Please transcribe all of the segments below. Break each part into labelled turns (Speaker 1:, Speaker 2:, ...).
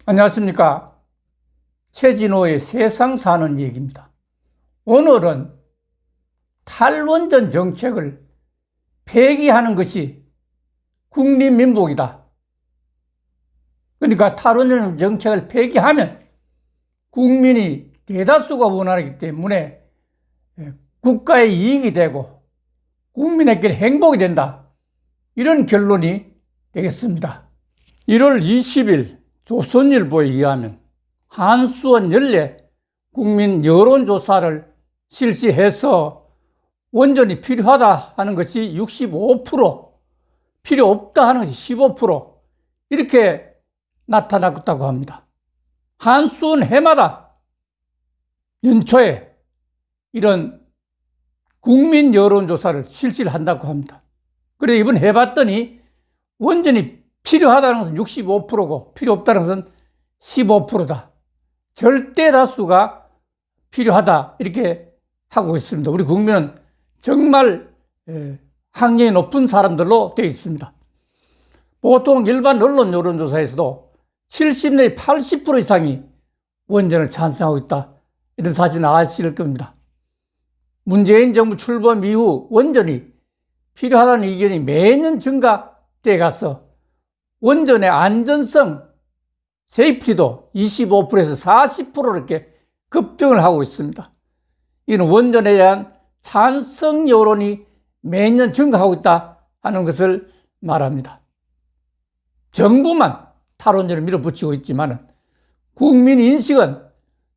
Speaker 1: 안녕하십니까. 최진호의 세상 사는 얘기입니다. 오늘은 탈원전 정책을 폐기하는 것이 국민민복이다. 그러니까 탈원전 정책을 폐기하면 국민이 대다수가 원하기 때문에 국가의 이익이 되고 국민에게 행복이 된다. 이런 결론이 되겠습니다. 1월 20일 조선일보에 의하면 한수원 연례 국민 여론조사를 실시해서 원전이 필요하다 하는 것이 65%, 필요 없다 하는 것이 15% 이렇게 나타났다고 합니다. 한수원 해마다 연초에 이런 국민 여론조사를 실시를 한다고 합니다. 그래 이번 해봤더니 원전이 필요하다는 것은 65%고 필요 없다는 것은 15%다. 절대 다수가 필요하다 이렇게 하고 있습니다. 우리 국민은 정말 학력이 높은 사람들로 되어 있습니다. 보통 일반 언론 여론조사에서도 70 내지 80% 이상이 원전을 찬성하고 있다. 이런 사실은 아실 겁니다. 문재인 정부 출범 이후 원전이 필요하다는 의견이 매년 증가돼 가서 원전의 안전성, 세이프티도 25%에서 40% 이렇게 급증을 하고 있습니다. 이는 원전에 대한 찬성 여론이 매년 증가하고 있다 하는 것을 말합니다. 정부만 탈원전을 밀어붙이고 있지만 국민 인식은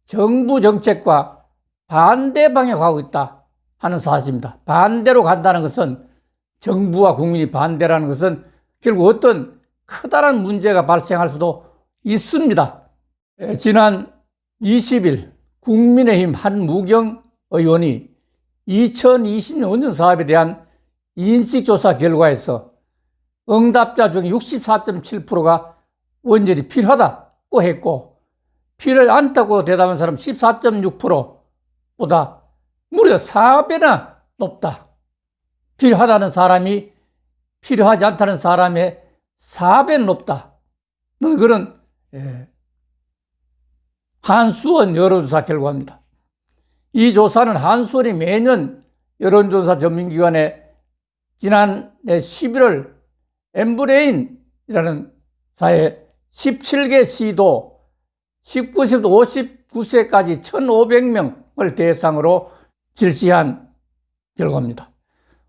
Speaker 1: 정부 정책과 반대 방향으로 가고 있다 하는 사실입니다. 반대로 간다는 것은 정부와 국민이 반대라는 것은 결국 어떤 커다란 문제가 발생할 수도 있습니다. 지난 20일 국민의힘 한무경 의원이 2020년 원전 사업에 대한 인식조사 결과에서 응답자 중 64.7%가 원전이 필요하다고 했고 필요하지 않다고 대답한 사람 14.6%보다 무려 4배나 높다. 필요하다는 사람이 필요하지 않다는 사람의 4배 높다. 그런 한수원 여론조사 결과입니다. 이 조사는 한수원이 매년 여론조사 전문기관에 지난해 11월 엠브레인이라는 사회 17개 시도 19세부터 59세까지 1,500명을 대상으로 실시한 결과입니다.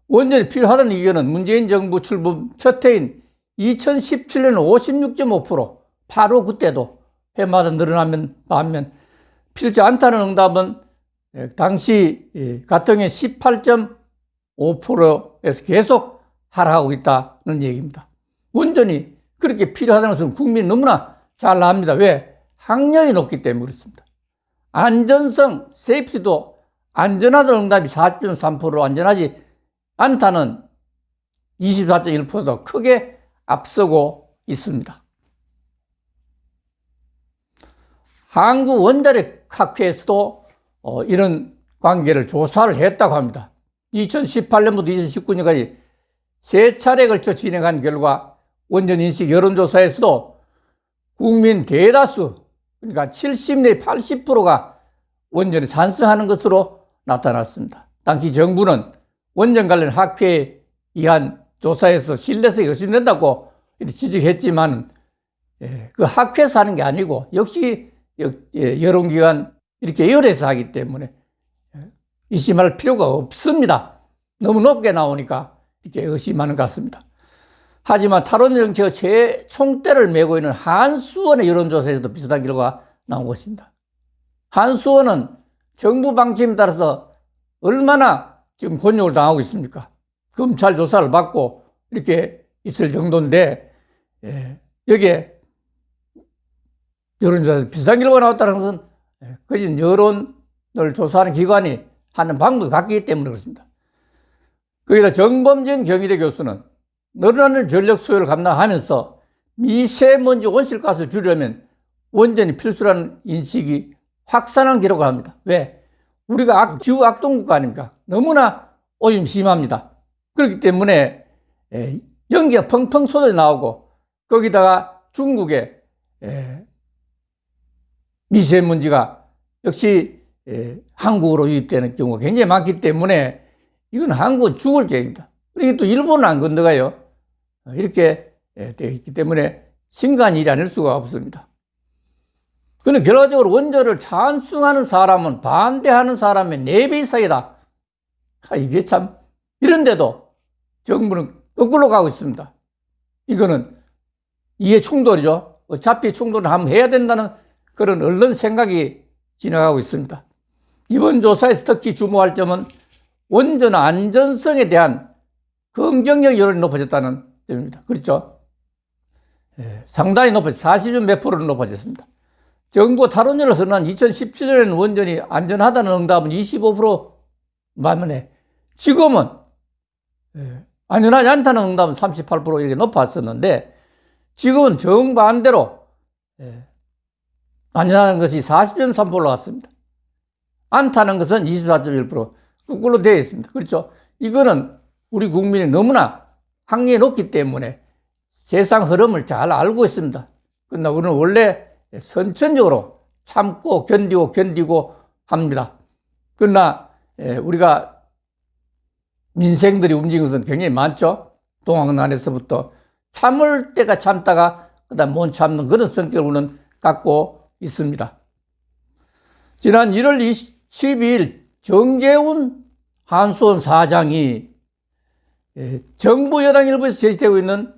Speaker 1: 원전이 필요하다는 의견은 문재인 정부 출범 첫 해인 2017년 56.5%, 바로 그때도 해마다 늘어나면 반면 필요치 않다는 응답은 당시 같은 해 18.5%에서 계속 하락하고 있다는 얘기입니다. 원전이 그렇게 필요하다는 것은 국민이 너무나 잘 압니다. 왜? 학력이 높기 때문에 그렇습니다. 안전성, 세이프티도 안전하다는 응답이 40.3%, 안전하지 않다는 24.1%도 크게 앞서고 있습니다. 한국원자력학회에서도 이런 관계를 조사를 했다고 합니다. 2018년부터 2019년까지 3차례에 걸쳐 진행한 결과 원전인식 여론조사에서도 국민 대다수, 그러니까 70 내지 80%가 원전에 찬성하는 것으로 나타났습니다. 당시 정부는 원전 관련 학회에 의한 조사에서 신뢰성이 의심된다고 지적했지만 그 학회에서 하는 게 아니고 역시 여론기관 이렇게 열애서 하기 때문에 의심할 필요가 없습니다. 너무 높게 나오니까 이렇게 의심하는 것 같습니다. 하지만 탈원전 정책의 최총대를 메고 있는 한수원의 여론조사에서도 비슷한 결과가 나온 것입니다. 한수원은 정부 방침에 따라서 얼마나 지금 곤욕을 당하고 있습니까? 검찰 조사를 받고 이렇게 있을 정도인데 여기에 여론조사에서 비슷한 결과가 나왔다는 것은 그것은 여론을 조사하는 기관이 하는 방법이 같기 때문에 그렇습니다. 거기다 정범진 경희대 교수는 늘어나는 전력 수요를 감당하면서 미세먼지 온실가스를 줄이려면 원전이 필수라는 인식이 확산한 기록을 합니다. 왜? 우리가 기후 악동국가 아닙니까? 너무나 오염 심합니다. 그렇기 때문에 연기가 펑펑 쏟아 나오고 거기다가 중국의 미세먼지가 역시 한국으로 유입되는 경우가 굉장히 많기 때문에 이건 한국은 죽을 죄입니다. 그리고 또 일본은 안 건너가요. 이렇게 되어 있기 때문에 심각한 일이 아닐 수가 없습니다. 그런데 결과적으로 원전을 찬성하는 사람은 반대하는 사람의 4배 이상이다. 이게 참, 이런데도 정부는 거꾸로 가고 있습니다. 이거는 이해 충돌이죠. 어차피 충돌을 한번 해야 된다는 그런 언론 생각이 지나가고 있습니다. 이번 조사에서 특히 주목할 점은 원전 안전성에 대한 긍정적 여론이 높아졌다는 점입니다. 그렇죠? 상당히 높아졌습니다. 40몇 몇 프로는 높아졌습니다. 정부 탈원전을 선언한 2017년에는 원전이 안전하다는 응답은 25% 반면에 지금은 안전하지 않다는 응답은 38% 이렇게 높았었는데 지금은 정반대로 안전하다는 것이 40.3% 올라갔습니다. 않다는 것은 24.1% 거꾸로 되어 있습니다. 그렇죠? 이거는 우리 국민이 너무나 학리에 높기 때문에 세상 흐름을 잘 알고 있습니다. 그러나 우리는 원래 선천적으로 참고 견디고 합니다. 그러나 우리가 민생들이 움직이는 것은 굉장히 많죠. 동학난에서부터 참을 때가 참다가 그다음 못 참는 그런 성격을 우리는 갖고 있습니다. 지난 1월 12일 정재훈 한수원 사장이 정부 여당 일부에서 제기되고 있는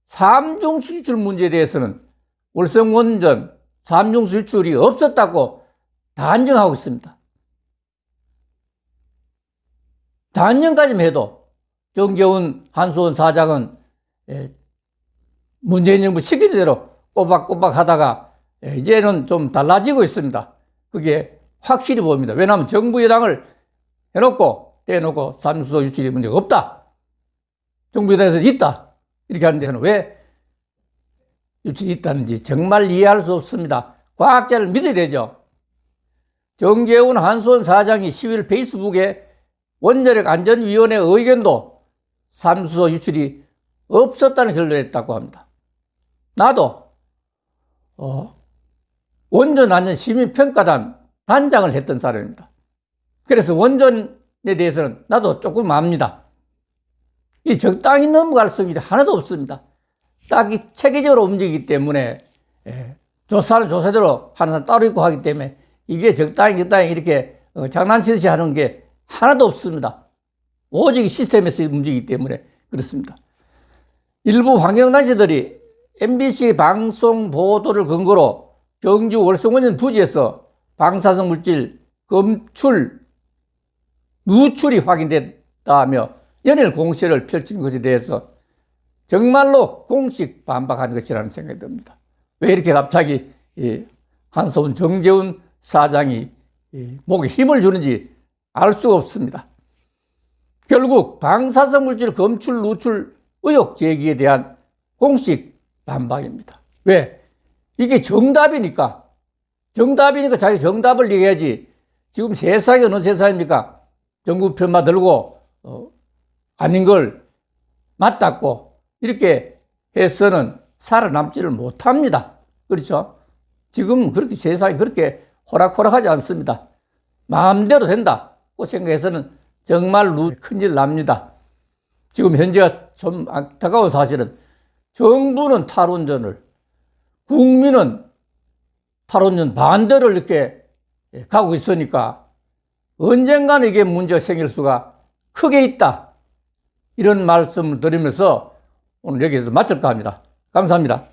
Speaker 1: 삼중수 유출 문제에 대해서는 월성원전 삼중수 유출이 없었다고 단정하고 있습니다. 단정까지만 해도 정재훈 한수원 사장은 문재인 정부 시키는 대로 꼬박꼬박 하다가 이제는 좀 달라지고 있습니다. 그게 확실히 보입니다. 왜냐하면 정부 여당을 해놓고 떼놓고 삼중수 유출이 문제가 없다. 정부 여당에서 있다. 이렇게 하는 데서는 왜 유출이 있다는지 정말 이해할 수 없습니다. 과학자를 믿어야 되죠. 정재훈 한수원 사장이 10일 페이스북에 원자력 안전위원회 의견도 삼수소 유출이 없었다는 결론을 했다고 합니다. 나도 원전 안전 시민평가단 단장을 했던 사람입니다. 그래서 원전에 대해서는 나도 조금 압니다. 이 적당히 넘어갈 성질이 하나도 없습니다. 딱히 체계적으로 움직이기 때문에 조사는 조사대로 하는 사람 따로 있고 하기 때문에 이게 적당히 이렇게 장난치듯이 하는 게 하나도 없습니다. 오직 시스템에서 움직이기 때문에 그렇습니다. 일부 환경단체들이 MBC 방송 보도를 근거로 경주 월성원전 부지에서 방사성 물질 누출이 확인됐다며 연일 공세를 펼친 것에 대해서 정말로 공식 반박한 것이라는 생각이 듭니다. 왜 이렇게 갑자기 한수원 정재훈 사장이 목에 힘을 주는지 알 수가 없습니다. 결국 방사성 물질 검출 누출 의혹 제기에 대한 공식 반박입니다. 왜? 이게 정답이니까 자기 정답을 얘기해야지. 지금 세상이 어느 세상입니까? 정부 편만 들고 아닌 걸 맞닥고 이렇게 해서는 살아남지를 못합니다. 그렇죠? 지금 그렇게 세상이 그렇게 호락호락하지 않습니다. 마음대로 된다고 생각해서는 정말로 큰일 납니다. 지금 현재가 좀 안타까운 사실은 정부는 탈원전을, 국민은 탈원전 반대를 이렇게 가고 있으니까 언젠가는 이게 문제가 생길 수가 크게 있다. 이런 말씀을 드리면서 오늘 여기서 마칠까 합니다. 감사합니다.